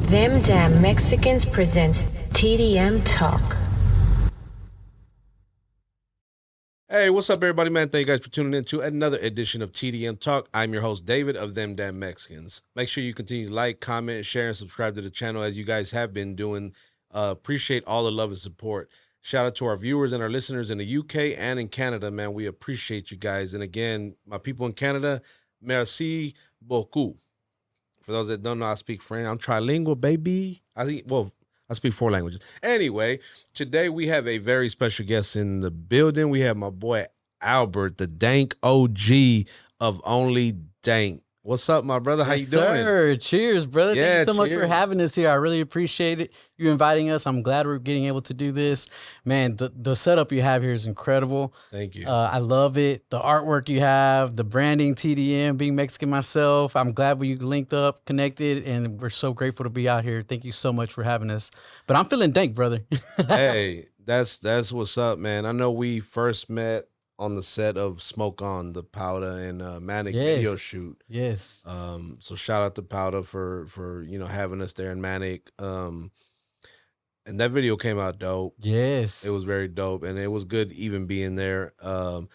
Them Damn Mexicans presents TDM Talk. Hey, what's up, everybody, man? Thank you guys for tuning in to another edition of TDM Talk. I'm your host, David of Them Damn Mexicans. Make sure you continue to like, comment, share, and subscribe to the channel as you guys have been doing. Appreciate all the love and support. Shout out to our viewers and our listeners in the UK and in Canada, man. We appreciate you guys. And again, my people in Canada, merci beaucoup. For those that don't know, I speak French. I'm trilingual, baby. I speak 4 languages. Anyway, today we have a very special guest in the building. We have my boy Albert, the DankOG of Only Dank. What's up, my brother? How you doing? Sir. Cheers, brother. Yeah, Thank you so much cheers. for having us here. I really appreciate it. You inviting us. I'm glad we're getting able to do this. Man, the setup you have here is incredible. Thank you. I love it. The artwork you have, the branding, TDM, being Mexican myself. I'm glad we linked up, connected, and we're so grateful to be out here. Thank you so much for having us. But I'm feeling dank, brother. Hey, that's what's up, man. I know we first met on the set of Smoke On, the Powder and Manic video shoot. Yes. So shout out to Powder for having us there in Manic. And that video came out dope. Yes. It was very dope, and it was good even being there. Now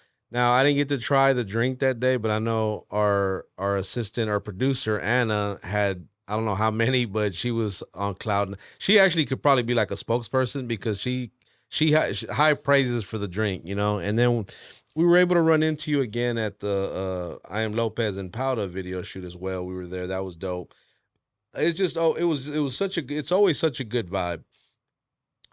I didn't get to try the drink that day, but I know our assistant, our producer Anna had, I don't know how many, but she was on cloud. She actually could probably be like a spokesperson because she had high praises for the drink, and then we were able to run into you again at the I Am Lopez and Powder video shoot as well. We were there. That was dope. It's just, it's always such a good vibe.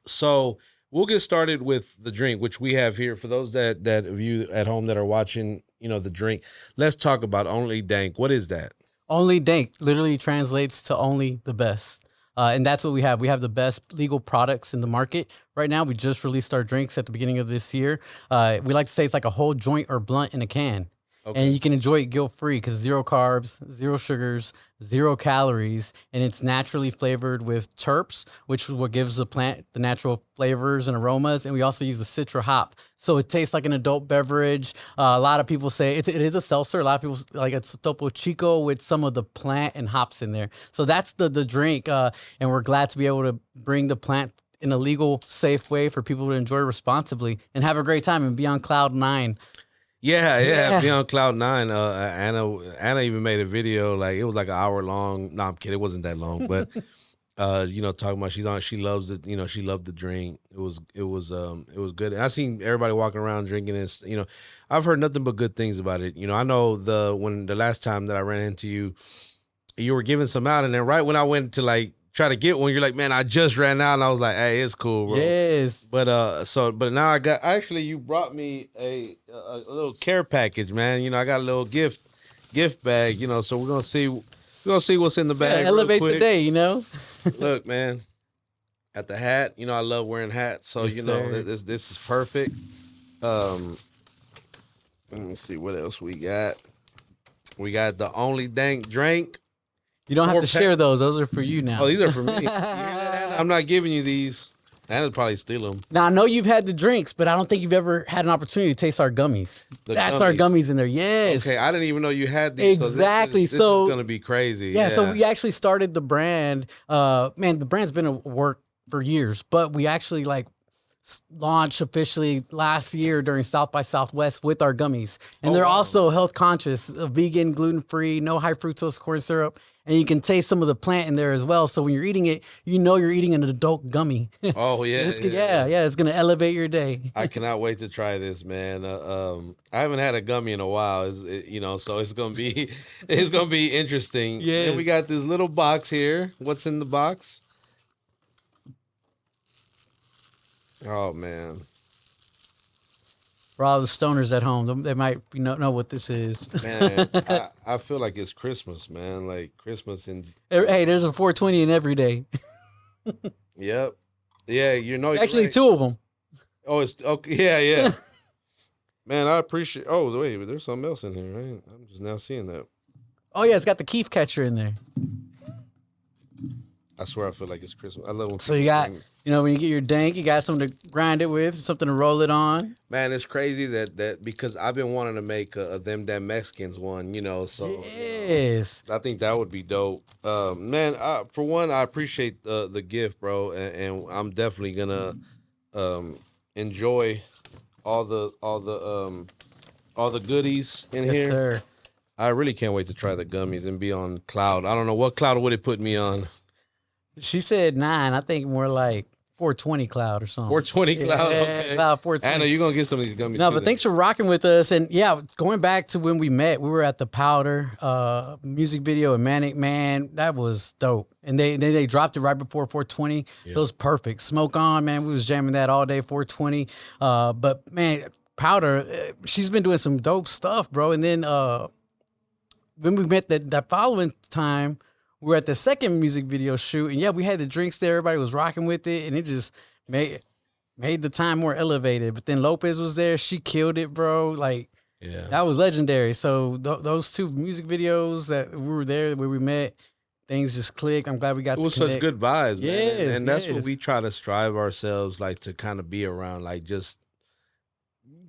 So we'll get started with the drink, which we have here. For those that of you at home that are watching, the drink, let's talk about Only Dank. What is that? Only Dank literally translates to only the best. And that's what we have. We have the best legal products in the market right now. We just released our drinks at the beginning of this year. We like to say it's like a whole joint or blunt in a can. Okay. And you can enjoy it guilt-free because 0 carbs, 0 sugars, 0 calories, and it's naturally flavored with terps, which is what gives the plant the natural flavors and aromas. And we also use the citra hop. So it tastes like an adult beverage. A lot of people say it is a seltzer. A lot of people like it's Topo Chico with some of the plant and hops in there. So that's the drink. And we're glad to be able to bring the plant in a legal, safe way for people to enjoy responsibly and have a great time and be on cloud 9. Yeah, be on cloud 9. Anna even made a video, like it was like an hour long. No, I'm kidding, it wasn't that long, but talking about she loves it. She loved the drink. It was good. And I seen everybody walking around drinking this. I've heard nothing but good things about it. I know the last time that I ran into you, you were giving some out, and then right when I went to like try to get one, you're like, man, I just ran out, and I was like, hey, it's cool, bro. Yes. But now you brought me a little care package, man. I got a little gift bag, so we're gonna see what's in the bag. Elevate the day, Look, man, at the hat, I love wearing hats, so yes, this is perfect. Let me see what else we got. We got the Only Dank drink. You don't have to share those. Those are for you now. Oh, these are for me. I'm not giving you these. Anna's probably steal them. Now, I know you've had the drinks, but I don't think you've ever had an opportunity to taste our gummies. That's our gummies in there. Yes. Okay, I didn't even know you had these. Exactly. So this is going to be crazy. Yeah, so we actually started the brand. Man, the brand's been at work for years, but we actually launched officially last year during South by Southwest with our gummies. And they're also health conscious, vegan, gluten-free, no high fructose corn syrup. And you can taste some of the plant in there as well. So when you're eating it, you're eating an adult gummy. Oh, yeah. It's going to elevate your day. I cannot wait to try this, man. I haven't had a gummy in a while, so it's going to be interesting. Yeah. And we got this little box here. What's in the box? Oh, man. For all the stoners at home, they might know what this is. Man, I feel like it's Christmas, man. Like Christmas and hey, there's a 420 in every day. Yep. Yeah, actually right. 2 of them. Oh, it's okay. Yeah. Man, I appreciate. Oh, wait, but there's something else in here, right? I'm just now seeing that. Oh yeah, it's got the Keef catcher in there. I swear I feel like it's Christmas. I love when So people you got, bring. when you get your dank, you got something to grind it with, something to roll it on. Man, it's crazy that because I've been wanting to make a them damn Mexicans one, so Yes. I think that would be dope. Man, for one, I appreciate the gift, bro, and I'm definitely gonna um, enjoy all the all the um, all the goodies in Yes, here. sir. I really can't wait to try the gummies and be on cloud. I don't know what cloud would it put me on. She said 9. I think more like 420 cloud or something. 420 cloud. Yeah, Okay. cloud 420. Anna, you're gonna get some of these gummies. No, too, but then. thanks for rocking with us. And yeah, going back to when we met, we were at the Powder music video in Manic. Man, that was dope. And they dropped it right before 420. So it was perfect. Smoke On, man. We was jamming that all day, 420. But man, Powder, she's been doing some dope stuff, bro. And then when we met that following time, we were at the second music video shoot. And yeah, we had the drinks there. Everybody was rocking with it. And it just made the time more elevated. But then Lopez was there. She killed it, bro. Like, Yeah. that was legendary. So those two music videos that we were there where we met, things just clicked. I'm glad we got It was to connect. such good vibes, man. Yes, And that's what yes. we try to strive ourselves like to kind of be around, like just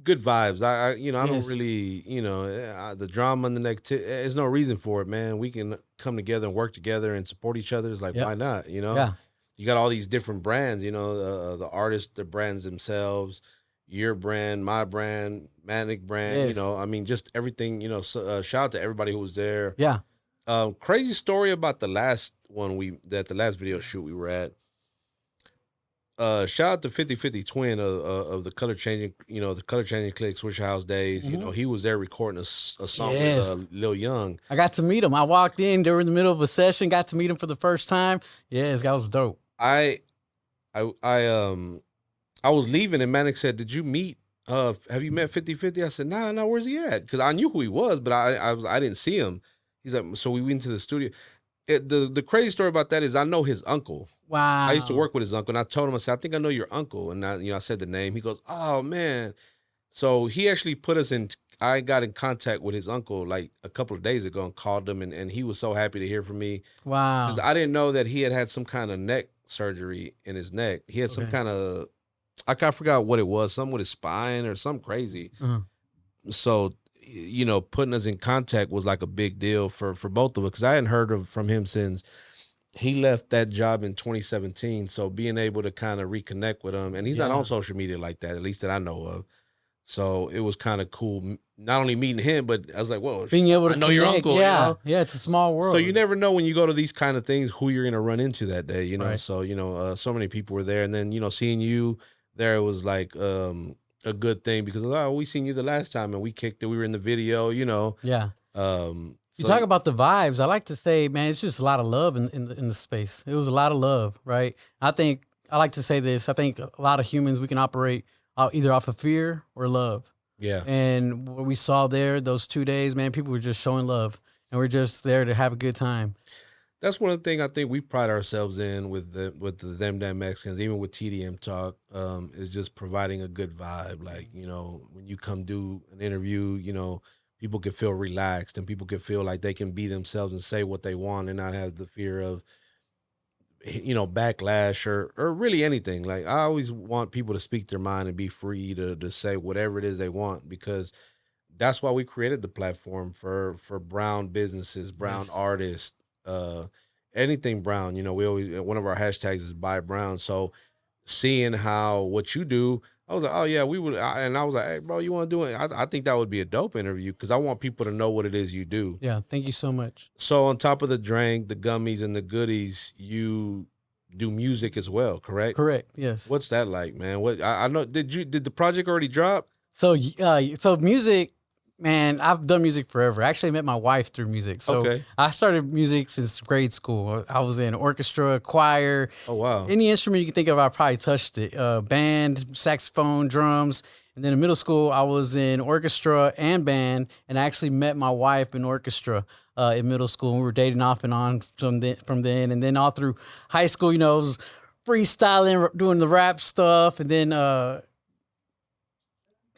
good vibes. I I don't Yes. really, the drama and the negativity. There's no reason for it, man. We can come together and work together and support each other. It's like, Yep. why not? Yeah. You got all these different brands, the artists, the brands themselves, your brand, my brand, Manic brand, Yes. I mean, just everything, so, shout out to everybody who was there. Yeah. Crazy story about the last the last video shoot we were at. Shout out to 50/50 Twin of the color changing, the color changing click Switch House days. He was there recording a song Yes. with Lil Young. I got to meet him. I walked in during the middle of a session, got to meet him for the first time. Yes, that was dope. I was leaving and Manic said, "Did you meet? Have you met 50/50?" I said, "Nah, where's he at?" Because I knew who he was, but I didn't see him. He's like, so we went to the studio. The crazy story about that is I know his uncle. Wow. I used to work with his uncle, and I told him, I said, "I think I know your uncle," and I said the name. He goes, "Oh man!" So he actually put us in. I got in contact with his uncle like a couple of days ago and called him, and he was so happy to hear from me Wow. because I didn't know that he had some kind of neck surgery in his neck. He had some Okay. kind of, I kind of forgot what it was, something with his spine or something crazy. Uh-huh. So putting us in contact was like a big deal for both of us because I hadn't heard from him since he left that job in 2017. So being able to kind of reconnect with him, and he's not Yeah. on social media like that, at least that I know of. So it was kind of cool, not only meeting him, but I was like, whoa, Being able to I know your connect, uncle. Yeah. Yeah, it's a small world. So you never know when you go to these kind of things who you're gonna run into that day, Right. So so many people were there, and then seeing you there was like a good thing because we seen you the last time and we kicked it. We were in the video, Yeah. You So talk about the vibes. I like to say, man, it's just a lot of love in the space. It was a lot of love, right? I like to say this. I think a lot of humans, we can operate either off of fear or love. yeah. And what we saw there, those 2 days, man, people were just showing love, and we're just there to have a good time. That's one of the things I think we pride ourselves in with the them damn Mexicans, even with TDM talk, is just providing a good vibe. Like, when you come do an interview, people can feel relaxed and people can feel like they can be themselves and say what they want and not have the fear of backlash or really anything. Like I always want people to speak their mind and be free to say whatever it is they want because that's why we created the platform for brown businesses, brown Yes. artists, anything brown. We always one of our hashtags is buy brown. So seeing how what you do, I was like, oh yeah, we would, and I was like, hey bro, you want to do it? I think that would be a dope interview because I want people to know what it is you do. Yeah, thank you so much. So on top of the drink, the gummies, and the goodies, you do music as well, correct? Correct. Yes. What's that like, man? What I know? Did the project already drop? So music, man, I've done music forever. I actually met my wife through music. So Okay. I started music since grade school. I was in orchestra, choir, Oh wow. any instrument you can think of, I probably touched it. Band, saxophone, drums. And then in middle school, I was in orchestra and band, and I actually met my wife in orchestra in middle school. We were dating off and on from then, and then all through high school, it was freestyling, doing the rap stuff, and then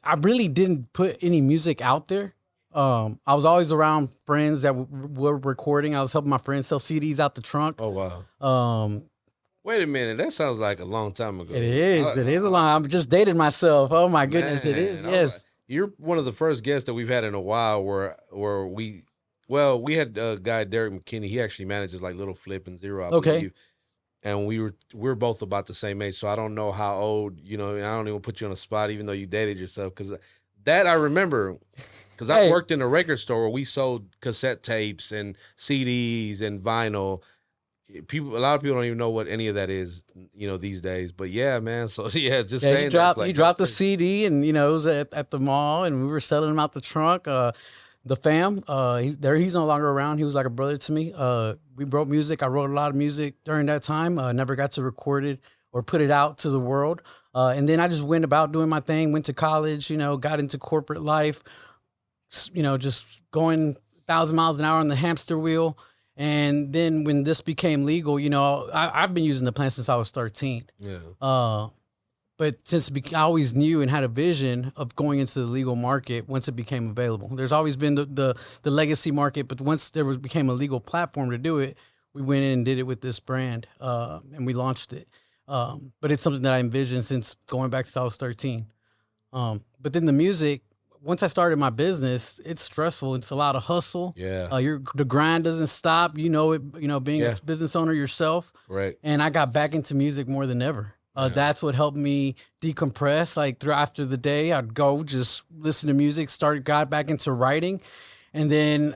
I really didn't put any music out there I was always around friends that were recording. I was helping my friends sell CDs out the trunk. Oh wow. Um, Wait a minute, that sounds like a long time ago. it is. It is a lot. I'm just dating myself. Oh my goodness, it is. Man, Yes. you're one of the first guests that we've had in a while where we had a guy Derek McKinney. He actually manages like Little Flip and Zero, I Okay. believe. And we're both about the same age, so I don't know how old. You know, I don't even put you on the spot, even though you dated yourself, because that I remember, because I Hey. worked in a record store where we sold cassette tapes and CDs and vinyl. A lot of people don't even know what any of that is, you know, these days. But yeah, man. So yeah, just Yeah, saying that. he dropped a CD, and you know, it was at the mall, and we were selling them out the trunk. The fam, he's no longer around. He was like a brother to me. We wrote music. I wrote a lot of music during that time. Never got to record it or put it out to the world. And then I just went about doing my thing. Went to college. You know, got into corporate life. You know, just going 1,000 miles an hour on the hamster wheel. And then when this became legal, you know, I've been using the plant since I was 13. Yeah. But since I always knew and had a vision of going into the legal market once it became available. There's always been the legacy market, but once became a legal platform to do it, we went in and did it with this brand, and we launched it. But it's something that I envisioned since going back since I was 13. But then the music, once I started my business, it's stressful. It's a lot of hustle. Yeah. The grind doesn't stop. You know it. You know, being Yeah. a business owner yourself. Right. And I got back into music more than ever. That's what helped me decompress. Like after the day, I'd go just listen to music. Got back into writing, and then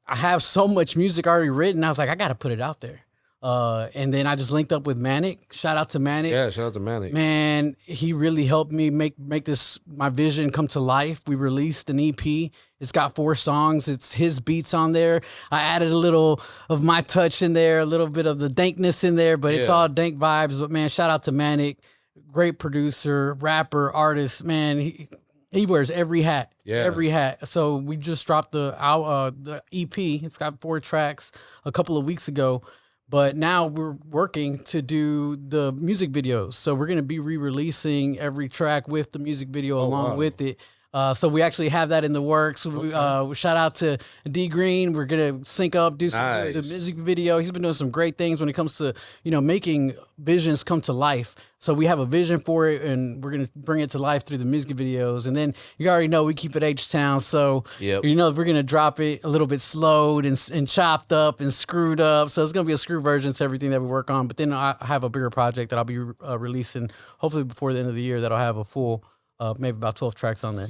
I have so much music already written. I was like, I got to put it out there. And then I just linked up with Manic. Shout out to Manic. Yeah. Shout out to Manic. Man, he really helped me make this my vision come to life. We released an EP. It's got 4 songs. It's his beats on there. I added a little of my touch in there, a little bit of the dankness in there, but it's all dank vibes. But man, shout out to Manic, great producer, rapper, artist. Man, he wears every hat. Yeah. Every hat. So we just dropped the EP. It's got 4 tracks a couple of weeks ago. But now we're working to do the music videos. So we're going to be re-releasing every track with the music video along with it. So we actually have that in the works. Okay. Shout out to D Green. We're going to sync up, do some the music video. He's been doing some great things when it comes to, you know, making visions come to life. So we have a vision for it, and we're going to bring it to life through the music videos. And then you already know we keep it H-Town. So, you know, we're going to drop it a little bit slowed and chopped up and screwed up. So it's going to be a screw version to everything that we work on. But then I have a bigger project that I'll be releasing hopefully before the end of the year that'll have a full, maybe about 12 tracks on there.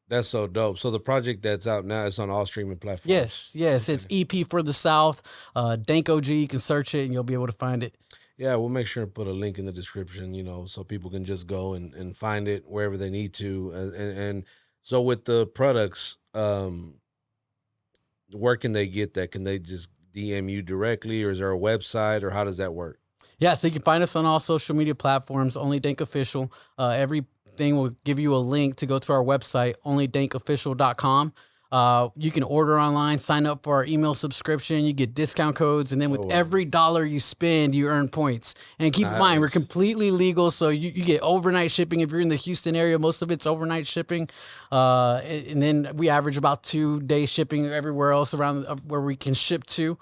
That's so dope. So the project that's out now is on all streaming platforms. Yes. Okay. It's EP for the South. DankOG, you can search it and you'll be able to find it. Yeah, we'll make sure to put a link in the description, you know, so people can just go and find it wherever they need to. And so with the products, where can they get that? Can they just DM you directly, or is there a website, or how does that work? Yeah, so you can find us on all social media platforms, Only Dank Official. Everything will give you a link to go to our website, onlydankofficial.com. You can order online, sign up for our email subscription. You get discount codes, and then with every dollar you spend, you earn points. And keep in mind, we're completely legal, so you get overnight shipping. If you're in the Houston area, most of it's overnight shipping. And then we average about 2-day shipping everywhere else around where we can ship to.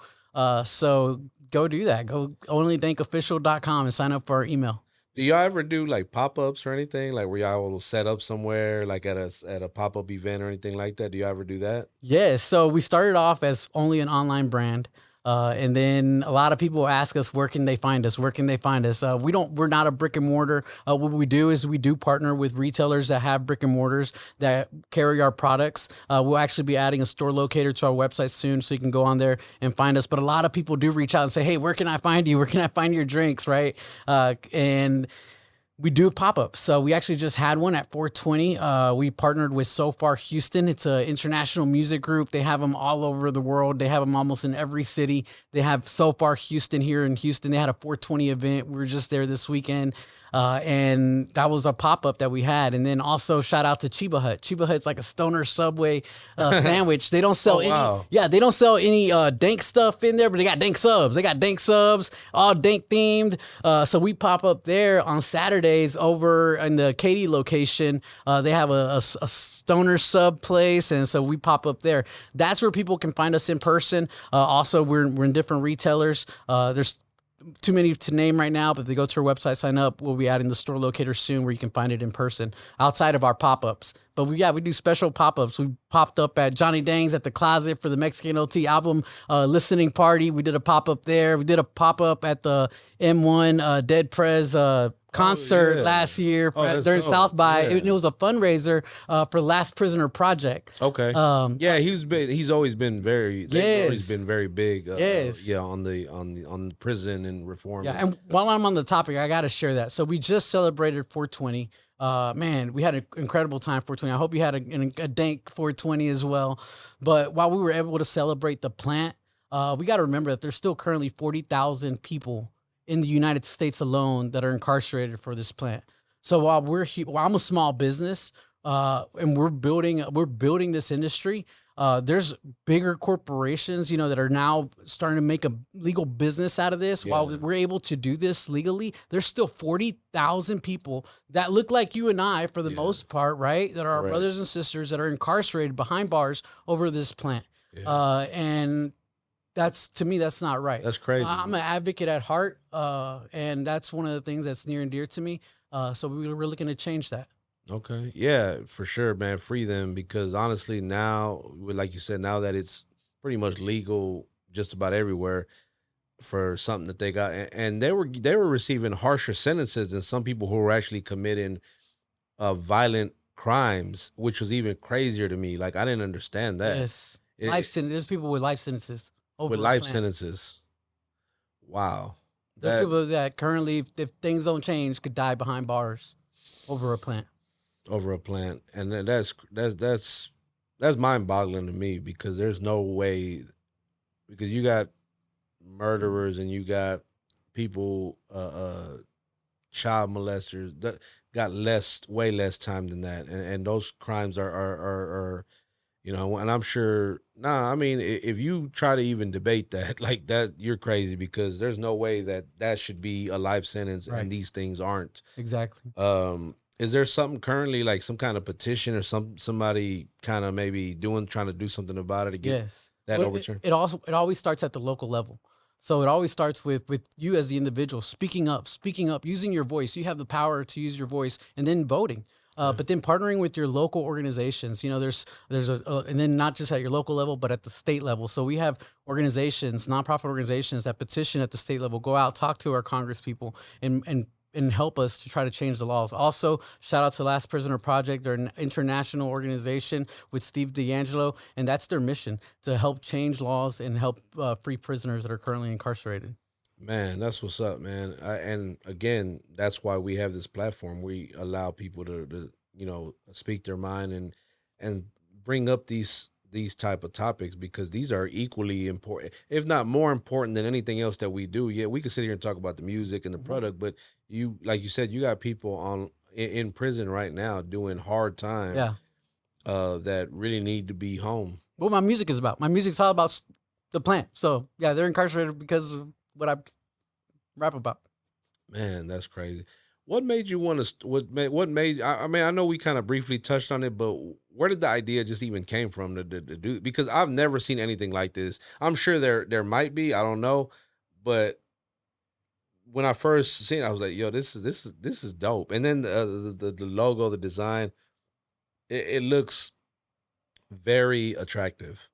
So go do that. Go onlydankofficial.com and sign up for our email. Do y'all ever do like pop-ups or anything? Like where y'all will set up somewhere, like at a pop-up event or anything like that? Do you ever do that? Yes. So we started off as only an online brand. And then a lot of people ask us, where can they find us? Where can they find us? We're not a brick and mortar. What we do is we do partner with retailers that have brick and mortars that carry our products. We'll actually be adding a store locator to our website soon, so you can go on there and find us. But a lot of people do reach out and say, hey, where can I find you? Where can I find your drinks? Right. And we do pop-ups. So we actually just had one at 420. We partnered with So Far Houston. It's an international music group. They have them all over the world. They have them almost in every city. They have So Far Houston here in Houston. They had a 420 event. We were just there this weekend. And that was a pop-up that we had. And then also shout out to Chiba Hut. Chiba Hut's like a stoner Subway sandwich. They don't sell they don't sell any Dank stuff in there, but they got Dank subs. They got Dank subs, all Dank themed. So we pop up there on Saturdays over in the Katy location. They have a stoner sub place, and so we pop up there. That's where people can find us in person. Also, we're in different retailers. There's too many to name right now, but if they go to our website, sign up, we'll be adding the store locator soon where you can find it in person outside of our pop-ups. But we do special pop-ups. We popped up at Johnny Dang's at the Closet for the Mexican OT album listening party. We did a pop-up there. We did a pop-up at the M1 Dead Prez concert last year during South by. It was a fundraiser for Last Prisoner Project. Okay. He's always been very. They've always been very big. On the prison and reform. Yeah, and while I'm on the topic, I got to share that. So we just celebrated 420. Man, we had an incredible time 420. I hope you had a dank 420 as well. But while we were able to celebrate the plant, we got to remember that there's still currently 40,000 people in the United States alone that are incarcerated for this plant. So while I'm a small business, and we're building this industry, there's bigger corporations, that are now starting to make a legal business out of this. Yeah. While we're able to do this legally, there's still 40,000 people that look like you and I, for the most part, right? That are our brothers and sisters that are incarcerated behind bars over this plant. Yeah. And to me, that's not right. That's crazy. I'm an advocate at heart, and that's one of the things that's near and dear to me. So we're looking to change that. Okay. Yeah, for sure, man. Free them, because honestly, now, like you said, now that it's pretty much legal just about everywhere for something that they got, and they were receiving harsher sentences than some people who were actually committing violent crimes, which was even crazier to me. Like, I didn't understand that. Yes. Life sentence. There's people with life sentences. With life sentences. Wow. There's people that currently, if things don't change, could die behind bars over a plant. And that's mind-boggling to me, because there's no way, because you got murderers and you got people, child molesters that got way less time than that, and those crimes are and I'm sure, I mean, if you try to even debate that like that, you're crazy, because there's no way that should be a life sentence, and these things aren't. Exactly. Is there something currently, like some kind of petition or somebody kind of maybe trying to do something about it to get that overturned? It always starts at the local level. So it always starts with you as the individual speaking up, using your voice. You have the power to use your voice, and then voting. But then partnering with your local organizations, there's and then not just at your local level, but at the state level. So we have organizations, nonprofit organizations that petition at the state level, go out, talk to our Congress people, and help us to try to change the laws. Also, shout out to Last Prisoner Project. They're an international organization with Steve D'Angelo, and that's their mission, to help change laws and help free prisoners that are currently incarcerated. Man, that's what's up, man. And again, that's why we have this platform. We allow people to speak their mind and bring up these type of topics, because these are equally important, if not more important than anything else that we do. Yeah, we can sit here and talk about the music and the product, but like you said, you got people in prison right now doing hard time. Yeah. That really need to be home. What my music is about. My music's all about the plant. So yeah, they're incarcerated because of what I rap about. Man, that's crazy. What made you want to? What made? I mean, I know we kind of briefly touched on it, but where did the idea just even came from to do? Because I've never seen anything like this. I'm sure there might be. I don't know, but when I first seen it, I was like, "Yo, this is dope." And then the logo, the design, it looks very attractive.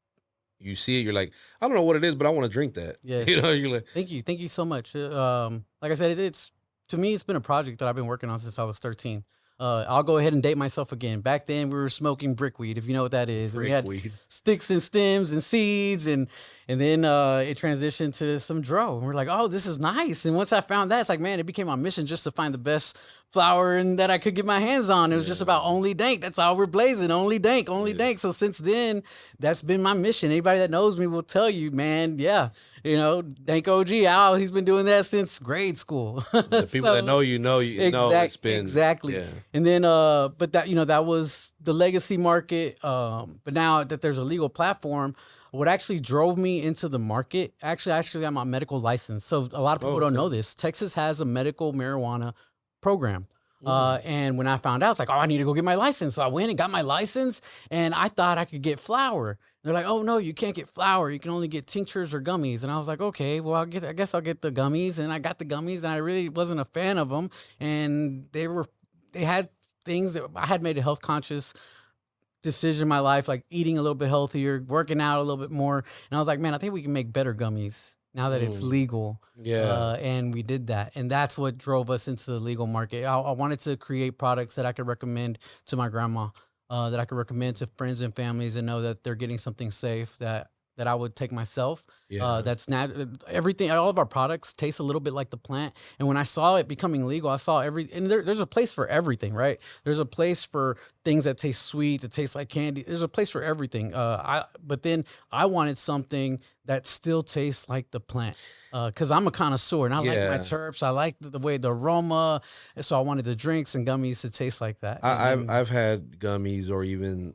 You see it, you're like, I don't know what it is, but I want to drink that. Yeah, you're like, thank you so much. Like I said, it's to me, it's been a project that I've been working on since I was 13. I'll go ahead and date myself again. Back then, we were smoking brickweed, if you know what that is. We had sticks and stems and seeds, and And then it transitioned to some dro. And we're like, oh, this is nice. And once I found that, it's like, man, it became my mission just to find the best flower and that I could get my hands on. It was just about only Dank. That's all we're blazing. Only Dank, only Dank. So since then, that's been my mission. Anybody that knows me will tell you, man, yeah, DankOG, Al, he's been doing that since grade school. The people that know you know it's been exactly. Yeah. And then but that that was the legacy market. But now that there's a legal platform, what actually drove me into the market, actually I'm on medical license. So a lot of people don't know this. Texas has a medical marijuana program. And when I found out, it's like, oh, I need to go get my license. So I went and got my license, and I thought I could get flour. And they're like, oh no, you can't get flour. You can only get tinctures or gummies. And I was like, okay, well, I guess I'll get the gummies. And I got the gummies, and I really wasn't a fan of them. And they had things that I had made a health conscious decision in my life, like eating a little bit healthier, working out a little bit more. And I was like, man, I think we can make better gummies now that it's legal. And we did that. And that's what drove us into the legal market. I wanted to create products that I could recommend to my grandma, that I could recommend to friends and families and know that they're getting something safe that I would take myself. That's not everything. All of our products taste a little bit like the plant. And when I saw it becoming legal, I saw and there's a place for everything, right? There's a place for things that taste sweet, that taste like candy. There's a place for everything. But then I wanted something that still tastes like the plant. Because I'm a connoisseur and I like my terps. I like the way the aroma. And so I wanted the drinks and gummies to taste like that. I've had gummies, or even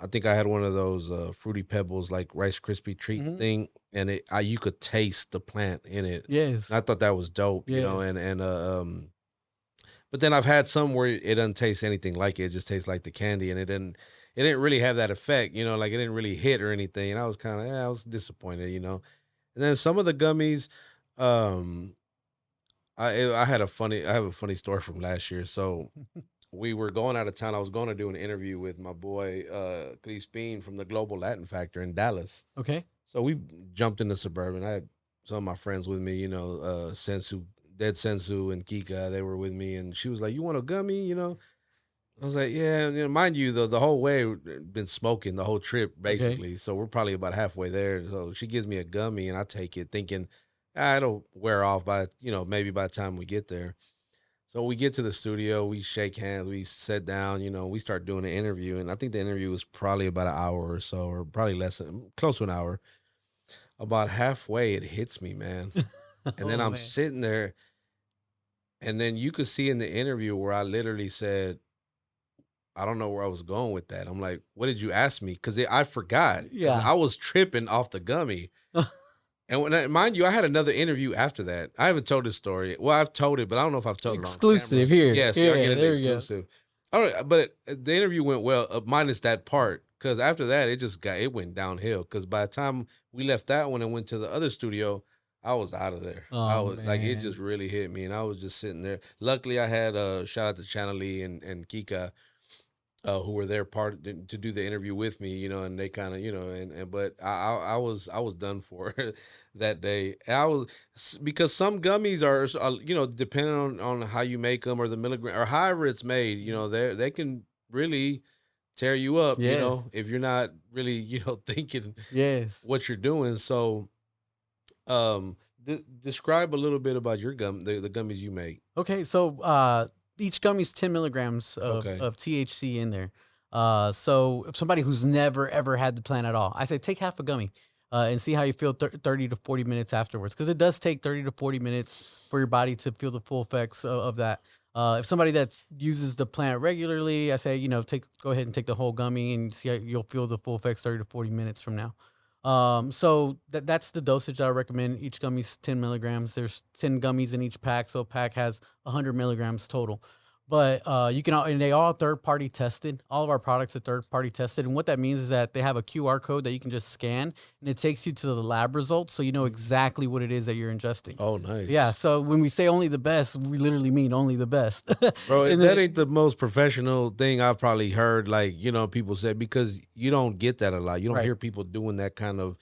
I think I had one of those Fruity Pebbles, like Rice Krispie treat thing, and you could taste the plant in it. Yes, and I thought that was dope. But then I've had some where it doesn't taste anything like it. It just tastes like the candy, and it didn't really have that effect. Like it didn't really hit or anything. And I was kind of I was disappointed. And then some of the gummies, I have a funny story from last year. So we were going out of town. I was going to do an interview with my boy Crispin from the Global Latin Factor in Dallas. Okay. So we jumped in the Suburban. I had some of my friends with me, Sensu, Dead Sensu and Kika, they were with me, and she was like, "You want a gummy?" I was like, "Yeah." Mind you, the whole way been smoking the whole trip basically, Okay. so we're probably about halfway there. So she gives me a gummy, and I take it thinking, it'll wear off by maybe by the time we get there. So we get to the studio, we shake hands, we sit down, we start doing the interview, and I think the interview was probably about an hour or so, or probably less than close to an hour. About halfway, it hits me, man, and then Oh I'm man. sitting there, and then you could see in the interview where I literally said, I don't know where I was going with that. I'm like, what did you ask me? Because I forgot. Because Yeah. I was tripping off the gummy. And mind you, I had another interview after that. I haven't told this story. Well, I've told it, but I don't know if I've told it on camera. Exclusive here. Yes, Yeah, y'all getting the there we go. exclusive. All right, but the interview went well, minus that part. Because after that, it went downhill. Because by the time we left that one and went to the other studio, I was out of there. I Oh was like, it just man. really hit me, and I was just sitting there. Luckily, I had shout out to Channel Lee and Kika, who were there to do the interview with me, and they kind of, and but I was done for that day. Because some gummies are, depending on how you make them or the milligram or however it's made, they can really tear you up, Yes. if you're not really, thinking Yes. what you're doing. So, describe a little bit about your the gummies you make. Okay, so each gummy's 10 milligrams Okay. of THC in there. So if somebody who's never ever had the plant at all, I say take half a gummy and see how you feel 30 to 40 minutes afterwards, because it does take 30 to 40 minutes for your body to feel the full effects of that. If somebody that uses the plant regularly, I say go ahead and take the whole gummy and see how you'll feel the full effects 30 to 40 minutes from now. So that's the dosage I recommend. Each gummy's 10 milligrams. There's 10 gummies in each pack, so a pack has 100 milligrams total. But you can and they all third party tested. All of our products are third party tested, and what that means is that they have a QR code that you can just scan, and it takes you to the lab results, so you know exactly what it is that you're ingesting. Oh, nice. Yeah. So when we say only the best, we literally mean only the best. Bro, And that then- ain't the most professional thing I've probably heard. Like, people say, because you don't get that a lot. You don't Right. hear people doing that kind of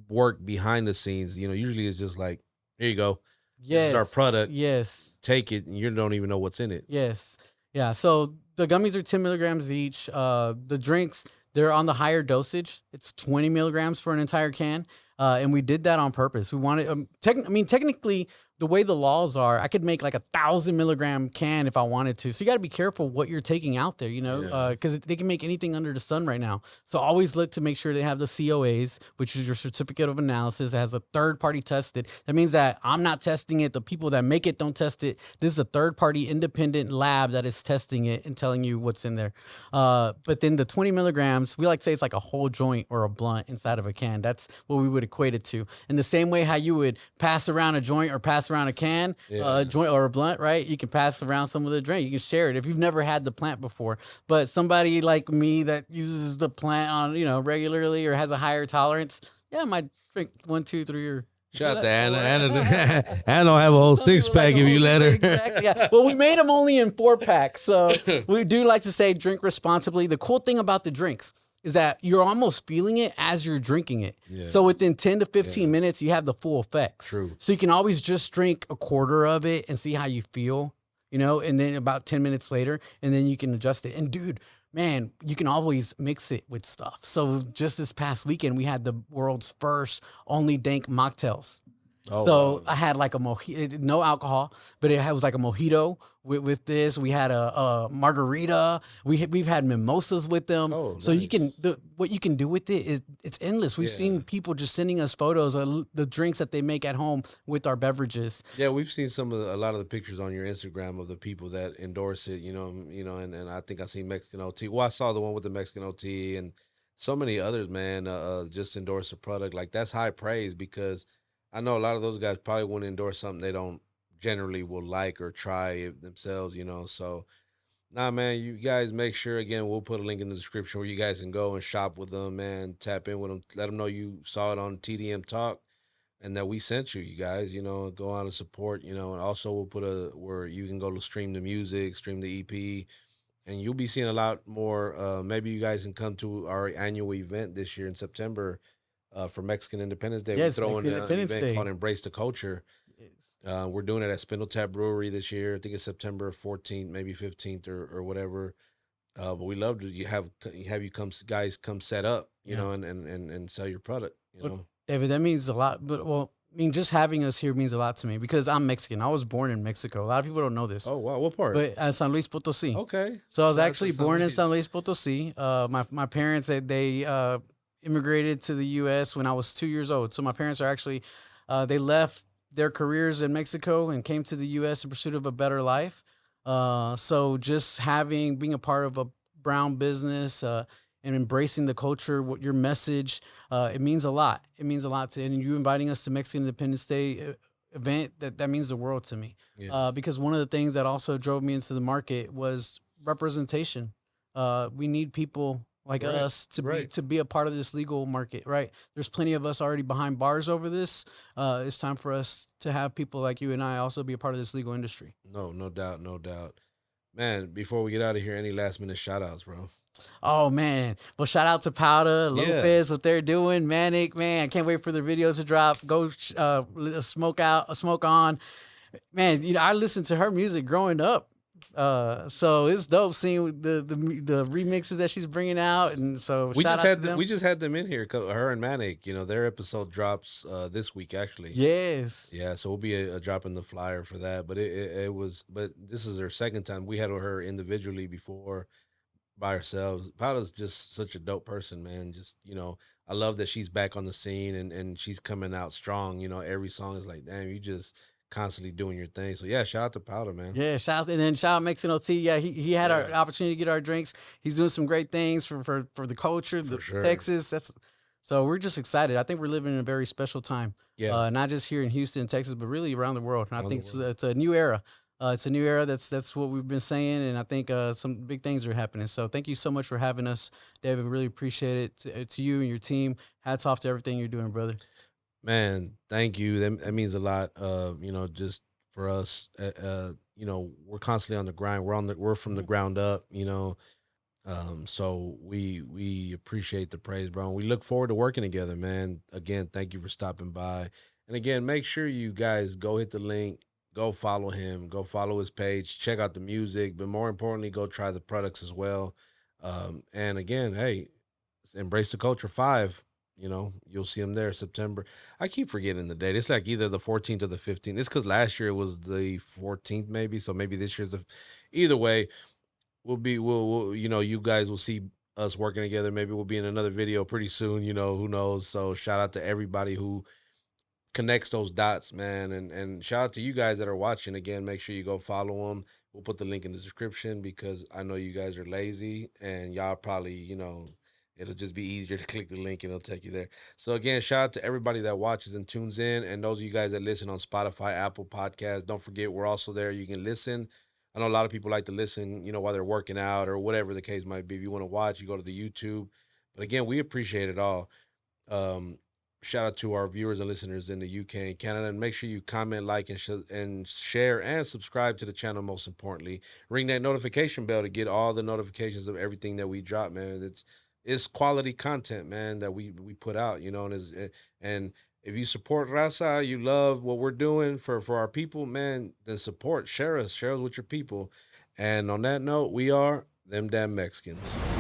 work behind the scenes. Usually it's just like, here you go. This is our product. Yes. Take it, and you don't even know what's in it. Yes. Yeah. So the gummies are 10 milligrams each. The drinks, they're on the higher dosage. It's 20 milligrams for an entire can. And we did that on purpose. We wanted, technically, the way the laws are, I could make like 1,000 milligram can if I wanted to. So you got to be careful what you're taking out there, Yeah. because they can make anything under the sun right now. So always look to make sure they have the COAs, which is your certificate of analysis. It has a third party tested. That means that I'm not testing it. The people that make it don't test it. This is a third party independent lab that is testing it and telling you what's in there. But then the 20 milligrams, we like to say it's like a whole joint or a blunt inside of a can. That's what we would equate it to. In the same way how you would pass around a joint or pass around a can, Yeah. a joint or a blunt, right? You can pass around some of the drink. You can share it if you've never had the plant before. But somebody like me that uses the plant on, regularly or has a higher tolerance, yeah, I might drink 1, 2, 3 or. Shout out to Anna. Anna don't have a whole six pack if you let her. Exactly. Yeah. Well, we made them only in 4-packs, so we do like to say drink responsibly. The cool thing about the drinks is that you're almost feeling it as you're drinking it. Yeah. So within 10 to 15 minutes, you have the full effects. True. So you can always just drink a quarter of it and see how you feel, and then about 10 minutes later, and then you can adjust it. And dude, man, you can always mix it with stuff. So just this past weekend, we had the world's first only Dank mocktails. Oh, So wow. I had like a mojito, no alcohol, but it was like a mojito with this. We had a margarita. We've had mimosas with them. Oh, so you nice. can what you can do with it is it's endless. We've Yeah. seen people just sending us photos of the drinks that they make at home with our beverages. Yeah, we've seen a lot of the pictures on your Instagram of the people that endorse it, and I think I seen Mexican OT. Well, I saw the one with the Mexican OT and so many others, man, just endorse the product. Like that's high praise because I know a lot of those guys probably wouldn't endorse something they don't generally will like or try it themselves. So nah, man, you guys make sure again, we'll put a link in the description where you guys can go and shop with them, man, tap in with them, let them know you saw it on TDM Talk and that we sent you guys, go on and support, and also we'll put where you can go to stream the music, stream the EP, and you'll be seeing a lot more. Maybe you guys can come to our annual event this year in September for Mexican Independence Day. We're Yes, throwing Mexican an Independence event Day. called Embrace the Culture. Yes. We're doing it at Spindle Tap Brewery this year. I think it's September 14th, maybe 15th or whatever. But we love to have you guys come set up, Yeah. and sell your product, Well, David, that means a lot. But just having us here means a lot to me because I'm Mexican. I was born in Mexico. A lot of people don't know this. Oh wow, what part? But San Luis Potosí. Okay. So I was Shout out to actually San born in Luis. San Luis Potosí. My parents they immigrated to the U.S. when I was 2 years old. So my parents are actually they left their careers in Mexico and came to the U.S. in pursuit of a better life. So just being a part of a brown business and embracing the culture, what your message, it means a lot. It means a lot to, and you inviting us to Mexican Independence Day event, that means the world to me. Yeah. Because one of the things that also drove me into the market was representation. We need people like Right, us right. to be a part of this legal market, right? There's plenty of us already behind bars over this. It's time for us to have people like you and I also be a part of this legal industry. No doubt, no doubt. Man, before we get out of here, any last minute shout outs, bro? Oh man! Well, shout out to Powder Yeah. Lopez, what they're doing. Manic, man, can't wait for the videos to drop. Go smoke on, man. I listened to her music growing up, so it's dope seeing the remixes that she's bringing out. And so We shout just out had to them. we just had them in here. Her and Manic, their episode drops this week actually. Yes. Yeah, so we'll be dropping the flyer for that. But it was, but this is her second time. We had her individually before by ourselves. Paula's just such a dope person, man. Just I love that she's back on the scene and she's coming out strong. Every song is like, damn, you just constantly doing your thing. So yeah, shout out to Powder, man. Yeah, shout out Mexican OT. Yeah, he had our Yeah. opportunity to get our drinks. He's doing some great things for the culture, the sure. Texas. So we're just excited. I think we're living in a very special time. Yeah. Not just here in Houston, Texas, but really around the world. And I Around think the world. it's a new era. It's a new era. That's what we've been saying, and I think some big things are happening. So thank you so much for having us, David. Really appreciate it. To you and your team. Hats off to everything you're doing, brother. Man, thank you. That means a lot. Just for us, we're constantly on the grind. We're from the ground up. So we appreciate the praise, bro. And we look forward to working together, man. Again, thank you for stopping by. And again, make sure you guys go hit the link, go follow him, go follow his page, check out the music, but more importantly, go try the products as well. And again, hey, embrace the culture 5. you'll see them there September. I keep forgetting the date. It's like either the 14th or the 15th. It's because last year it was the 14th, maybe. So maybe this year's the. Either way, we'll you guys will see us working together. Maybe we'll be in another video pretty soon. Who knows? So shout out to everybody who connects those dots, man. And shout out to you guys that are watching. Again, make sure you go follow them. We'll put the link in the description because I know you guys are lazy and y'all probably, it'll just be easier to click the link and it'll take you there. So again, shout out to everybody that watches and tunes in, and those of you guys that listen on Spotify, Apple Podcasts. Don't forget, we're also there. You can listen. I know a lot of people like to listen, while they're working out or whatever the case might be. If you want to watch, you go to the YouTube. But again, we appreciate it all. Um, Shout out to our viewers and listeners in the UK and Canada. And make sure you comment, like, and share and subscribe to the channel. Most importantly, ring that notification bell to get all the notifications of everything that we drop. Man, it's quality content, man, that we put out. And if you support Raza, you love what we're doing for our people, man. Then share us with your people. And on that note, we are them damn Mexicans.